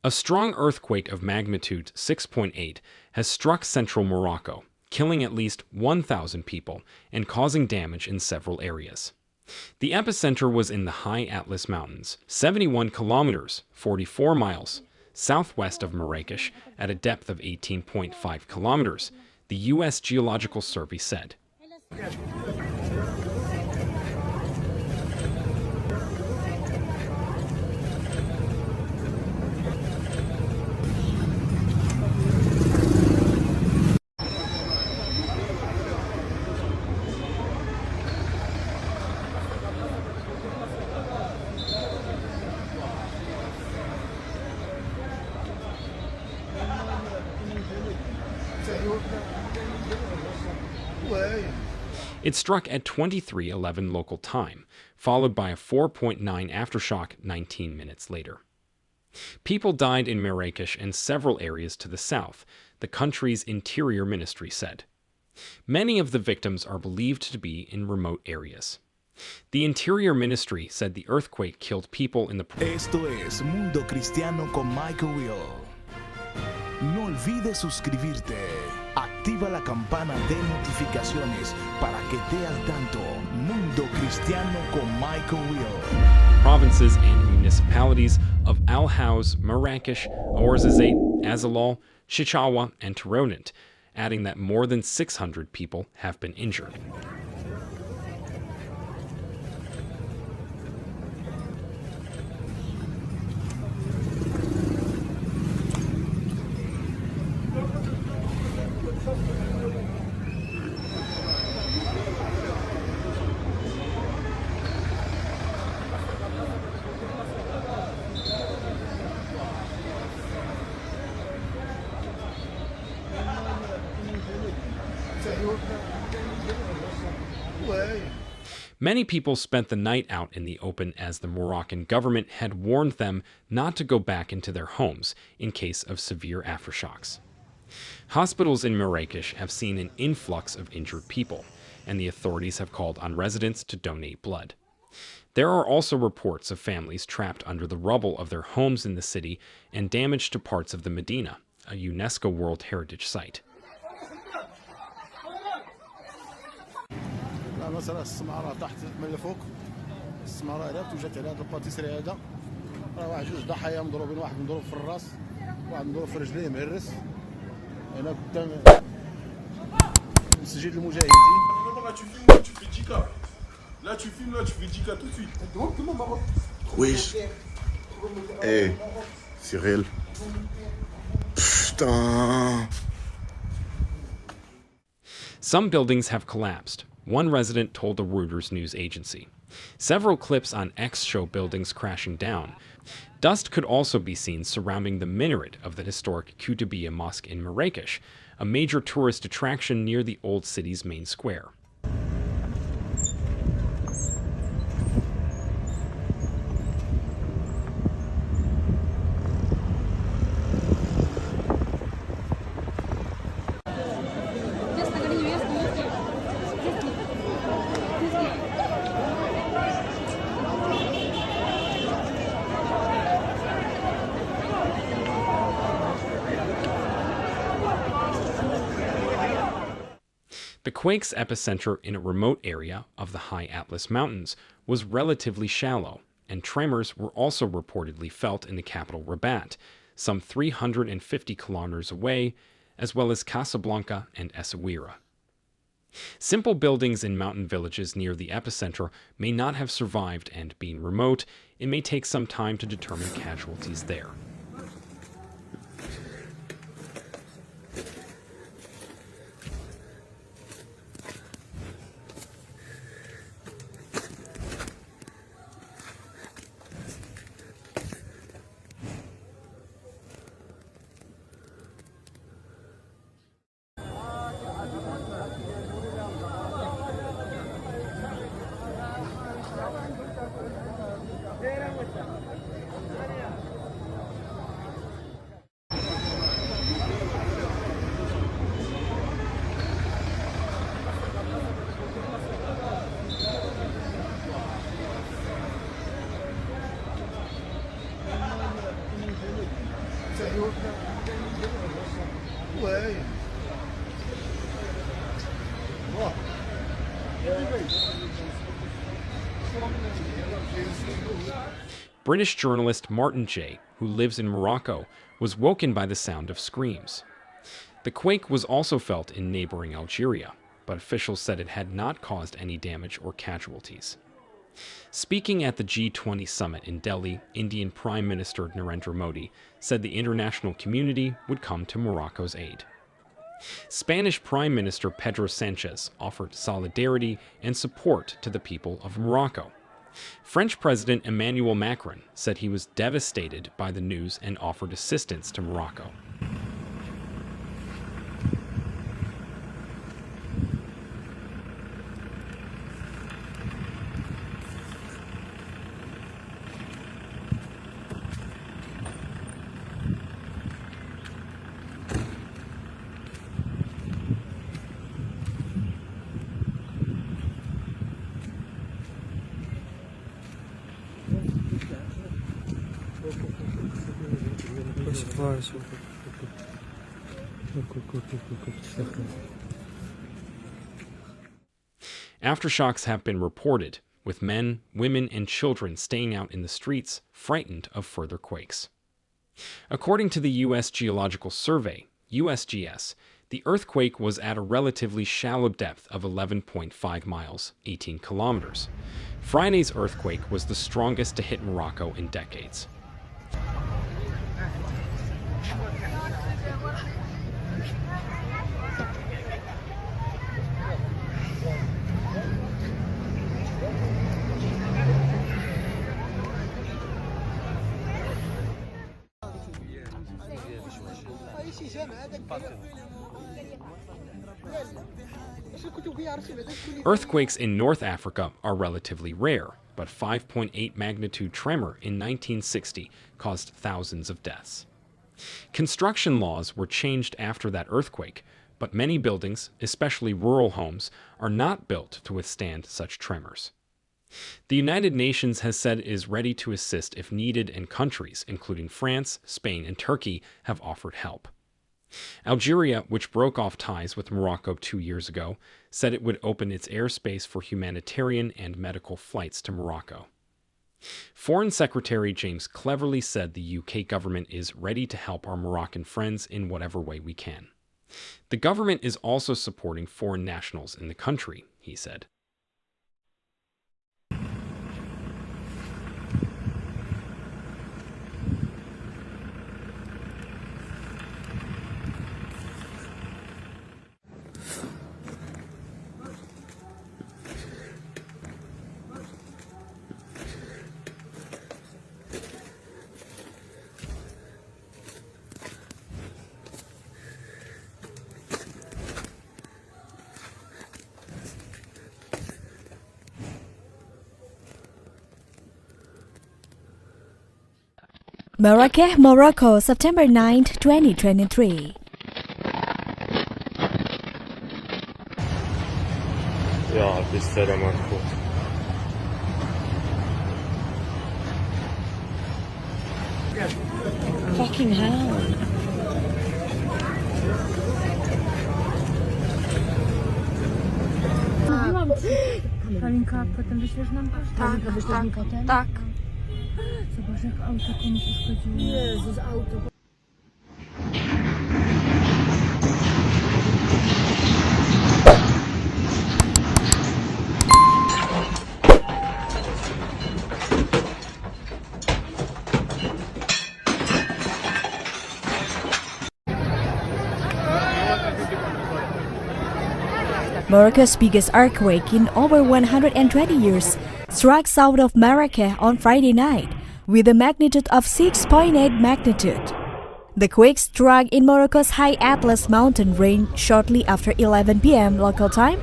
A strong earthquake of magnitude 6.8 has struck central Morocco, killing at least 1,000 people and causing damage in several areas. The epicenter was in the High Atlas Mountains, 71 kilometers, 44 miles, southwest of Marrakech at a depth of 18.5 kilometers, the U.S. Geological Survey said. It struck at 23:11 local time, followed by a 4.9 aftershock 19 minutes later. People died in Marrakech and several areas to the south, the country's interior ministry said. Many of the victims are believed to be in remote areas. The interior ministry said the earthquake killed people in the... Esto es Mundo Cristiano con Michael Will. No olvides suscribirte. Activa la campana de notificaciones para que te al tanto. Mundo Cristiano con Michael Will. Provinces and municipalities of Al Haus, Marrakech, Ouarzazate, Azalal, Chichawa, and Terremotto, adding that more than 600 people have been injured. Many people spent the night out in the open as the Moroccan government had warned them not to go back into their homes in case of severe aftershocks. Hospitals in Marrakech have seen an influx of injured people, and the authorities have called on residents to donate blood. There are also reports of families trapped under the rubble of their homes in the city and damage to parts of the Medina, a UNESCO World Heritage Site. مثلا السمعه تحت من لفوق السمعه هذا توجد على هذا الباتيسري هذا راه واحد جوج ضحايا مضروبين واحد مضروب في الراس واحد مضروب في رجليه مهرس هنا قدام مسجد المجاهدين Là tu filmes, là tu fais 10K tout de suite. wesh eh c'est réel putain. Some buildings have collapsed, one resident told the Reuters news agency. Several clips on X show buildings crashing down. Dust could also be seen surrounding the minaret of the historic Koutoubia Mosque in Marrakech, a major tourist attraction near the old city's main square. The quake's epicenter in a remote area of the High Atlas Mountains was relatively shallow, and tremors were also reportedly felt in the capital Rabat, some 350 kilometers away, as well as Casablanca and Essaouira. Simple buildings in mountain villages near the epicenter may not have survived, and being remote, it may take some time to determine casualties there. British journalist Martin J., who lives in Morocco, was woken by the sound of screams. The quake was also felt in neighboring Algeria, but officials said it had not caused any damage or casualties. Speaking at the G20 summit in Delhi, Indian Prime Minister Narendra Modi said the international community would come to Morocco's aid. Spanish Prime Minister Pedro Sanchez offered solidarity and support to the people of Morocco. French President Emmanuel Macron said he was devastated by the news and offered assistance to Morocco. Aftershocks have been reported, with men, women, and children staying out in the streets, frightened of further quakes. According to the U.S. Geological Survey, USGS, the earthquake was at a relatively shallow depth of 11.5 miles, 18 kilometers. Friday's earthquake was the strongest to hit Morocco in decades. Earthquakes in North Africa are relatively rare, but 5.8 magnitude tremor in 1960 caused thousands of deaths. Construction laws were changed after that earthquake, but many buildings, especially rural homes, are not built to withstand such tremors. The United Nations has said it is ready to assist if needed, and countries, including France, Spain, and Turkey, have offered help. Algeria, which broke off ties with Morocco 2 years ago, said it would open its airspace for humanitarian and medical flights to Morocco. Foreign Secretary James Cleverly said the UK government is ready to help our Moroccan friends in whatever way we can. The government is also supporting foreign nationals in the country, he said. Marrakech, Morocco, September 9, 2023. يا ربي السلامة. Fucking hell. Halinka, potem wyślesz nam pocztę? Tak. Zobacz, jak auto komuś uszkodziło. Jezus, auto. Morocco's biggest earthquake in over 120 years struck south of Marrakech on Friday night with a magnitude of 6.8 magnitude. The quake struck in Morocco's high Atlas mountain range shortly after 11 p.m. local time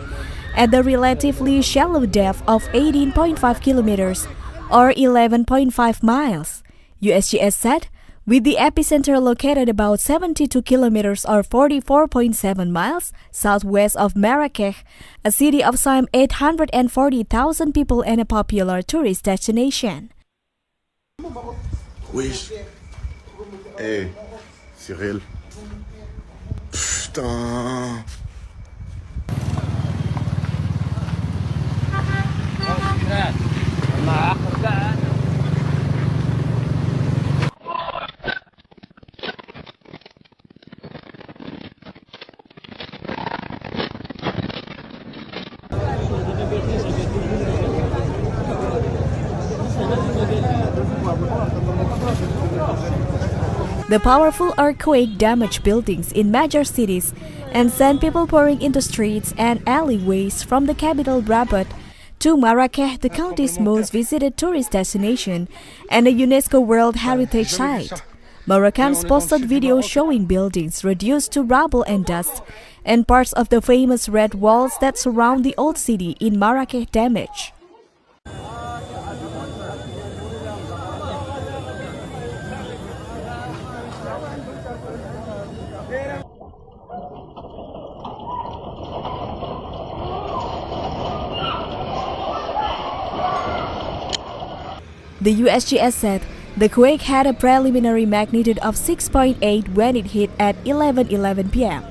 at the relatively shallow depth of 18.5 kilometers or 11.5 miles, USGS said, with the epicenter located about 72 kilometers or 44.7 miles southwest of Marrakech, a city of some 840,000 people and a popular tourist destination. Wesh. Hey, Cyril. Putain. The powerful earthquake damaged buildings in major cities and sent people pouring into streets and alleyways from the capital Rabat to Marrakech, the country's most visited tourist destination and a UNESCO World Heritage Site. Moroccans posted videos showing buildings reduced to rubble and dust and parts of the famous red walls that surround the old city in Marrakech damaged. The USGS said the quake had a preliminary magnitude of 6.8 when it hit at 11:11 p.m.,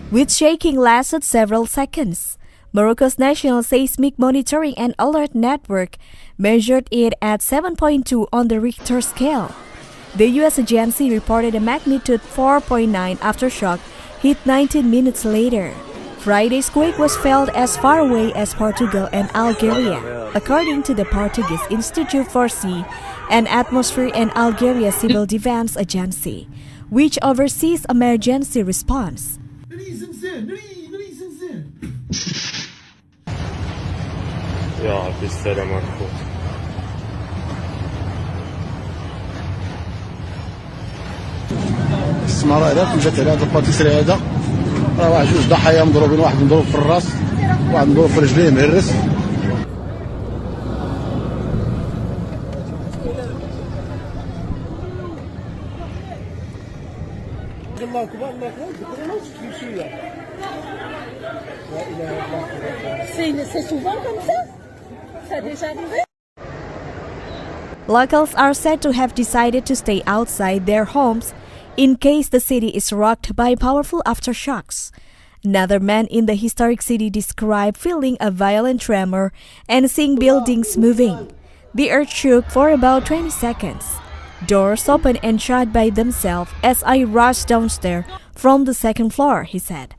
which shaking lasted several seconds. Morocco's National Seismic Monitoring and Alert Network measured it at 7.2 on the Richter scale. The U.S. agency reported a magnitude 4.9 aftershock hit 19 minutes later. Friday's quake was felt as far away as Portugal and Algeria, according to the Portuguese Institute for Sea and Atmosphere and Algeria Civil Defense Agency, which oversees emergency response. يا رب السلام عليكم. السمارة هذاك وجات على هذا الباتيسري هذا راه واحد جوج ضحايا مضروبين، واحد مضروب في الراس واحد مضروب في رجليه مهرس. الله كبار الله كبار C'est souvent comme ça? Ça a déjà arrivé? Locals are said to have decided to stay outside their homes in case the city is rocked by powerful aftershocks. Another man in the historic city described feeling a violent tremor and seeing buildings moving. The earth shook for about 20 seconds. Doors opened and shut by themselves as I rushed downstairs from the second floor, he said.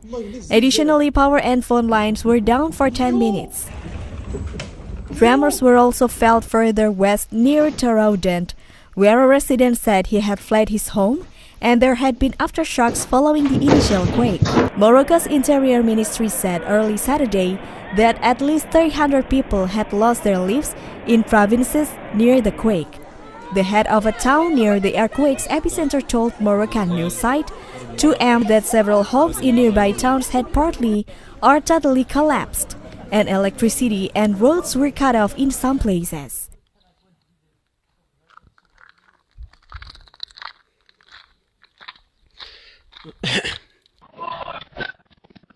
Additionally, power and phone lines were down for 10 minutes. Tremors were also felt further west near Terremotto, where a resident said he had fled his home and there had been aftershocks following the initial quake. Morocco's Interior Ministry said early Saturday that at least 300 people had lost their lives in provinces near the quake. The head of a town near the earthquake's epicenter told Moroccan news site 2M that several homes in nearby towns had partly or totally collapsed, and electricity and roads were cut off in some places.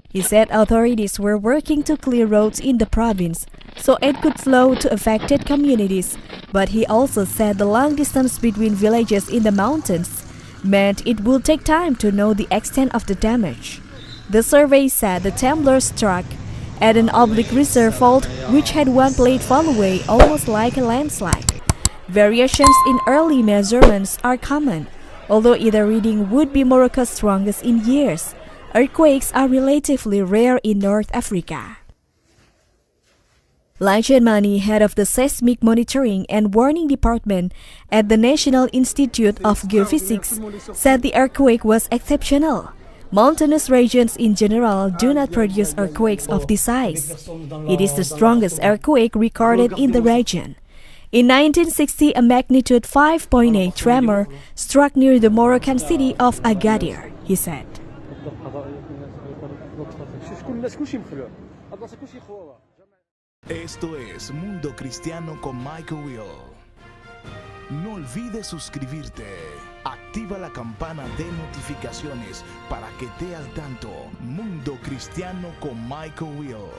He said authorities were working to clear roads in the province so it could flow to affected communities, but he also said the long distance between villages in the mountains meant it would take time to know the extent of the damage. The survey said the tremor struck at an oblique reserve fault which had one plate fall away almost like a landslide. Variations in early measurements are common, although either reading would be Morocco's strongest in years. Earthquakes are relatively rare in North Africa. Lajan Mani, head of the Seismic Monitoring and Warning Department at the National Institute of Geophysics, said the earthquake was exceptional. Mountainous regions in general do not produce earthquakes of this size. It is the strongest earthquake recorded in the region. In 1960, a magnitude 5.8 tremor struck near the Moroccan city of Agadir, he said. Esto es Mundo Cristiano con Michael Will. No olvides suscribirte. Activa la campana de notificaciones para que te al tanto. Mundo Cristiano con Michael Will.